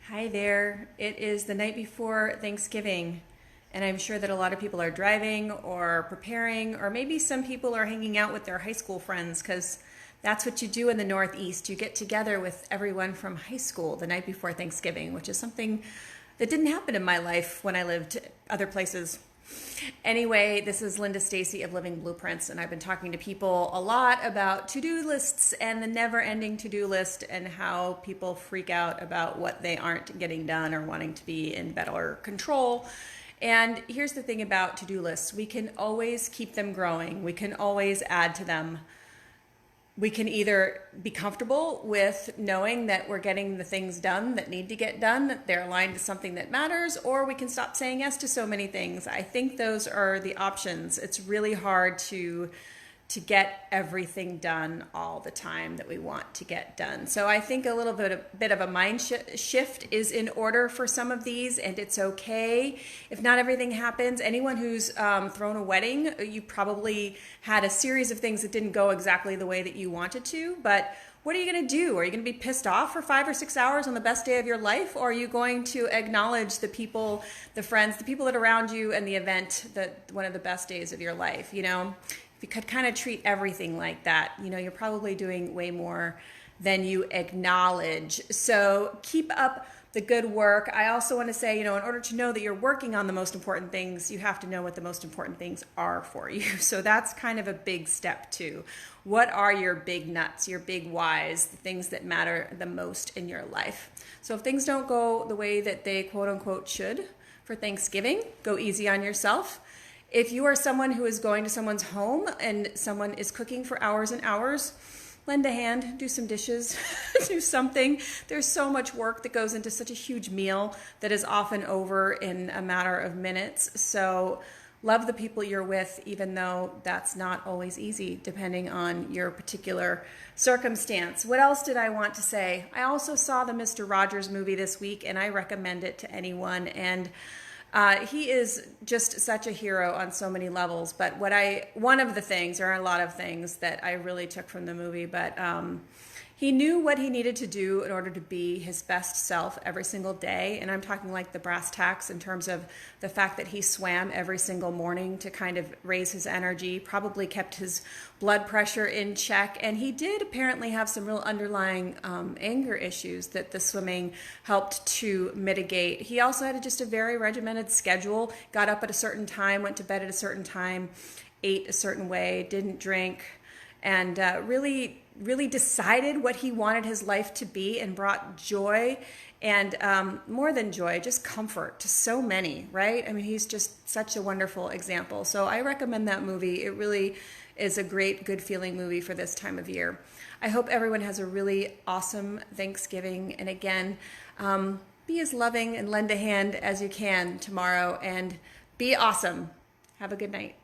Hi there. It is the night before Thanksgiving, and I'm sure that a lot of people are driving or preparing, or maybe some people are hanging out with their high school friends because that's what you do in the Northeast. You get together with everyone from high school the night before Thanksgiving, which is something that didn't happen in my life when I lived other places. Anyway, this is Linda Stacy of Living Blueprints, and I've been talking to people a lot about to-do lists and the never-ending to-do list and how people freak out about what they aren't getting done or wanting to be in better control. And here's the thing about to-do lists. We can always keep them growing. We can always add to them. We can either be comfortable with knowing that we're getting the things done that need to get done, that they're aligned to something that matters, or we can stop saying yes to so many things. I think those are the options. It's really hard to get everything done all the time that we want to get done. So I think a little bit of a mind shift is in order for some of these, and it's okay if not everything happens. Anyone who's thrown a wedding, you probably had a series of things that didn't go exactly the way that you wanted to, but what are you going to do? Are you going to be pissed off for 5 or 6 hours on the best day of your life? Or are you going to acknowledge the people, the friends, the people that are around you and the event, that one of the best days of your life, you know? If you could kind of treat everything like that, you know, you're probably doing way more than you acknowledge. So keep up the good work. I also want to say, you know, in order to know that you're working on the most important things, you have to know what the most important things are for you. So that's kind of a big step too. What are your big nuts, your big whys, the things that matter the most in your life? So if things don't go the way that they quote unquote should for Thanksgiving, go easy on yourself. If you are someone who is going to someone's home and someone is cooking for hours and hours, lend a hand, do some dishes, do something. There's so much work that goes into such a huge meal that is often over in a matter of minutes. So love the people you're with, even though that's not always easy, depending on your particular circumstance. What else did I want to say? I also saw the Mr. Rogers movie this week, and I recommend it to anyone. And he is just such a hero on so many levels. But one of the things, there are a lot of things that I really took from the movie, but he knew what he needed to do in order to be his best self every single day. And I'm talking like the brass tacks in terms of the fact that he swam every single morning to kind of raise his energy, probably kept his blood pressure in check. And he did apparently have some real underlying anger issues that the swimming helped to mitigate. He also had just a very regimented schedule, got up at a certain time, went to bed at a certain time, ate a certain way, didn't drink, and really decided what he wanted his life to be and brought joy and more than joy, just comfort to so many, right? I mean, he's just such a wonderful example. So I recommend that movie. It really is a great, good feeling movie for this time of year. I hope everyone has a really awesome Thanksgiving. And again, be as loving and lend a hand as you can tomorrow and be awesome. Have a good night.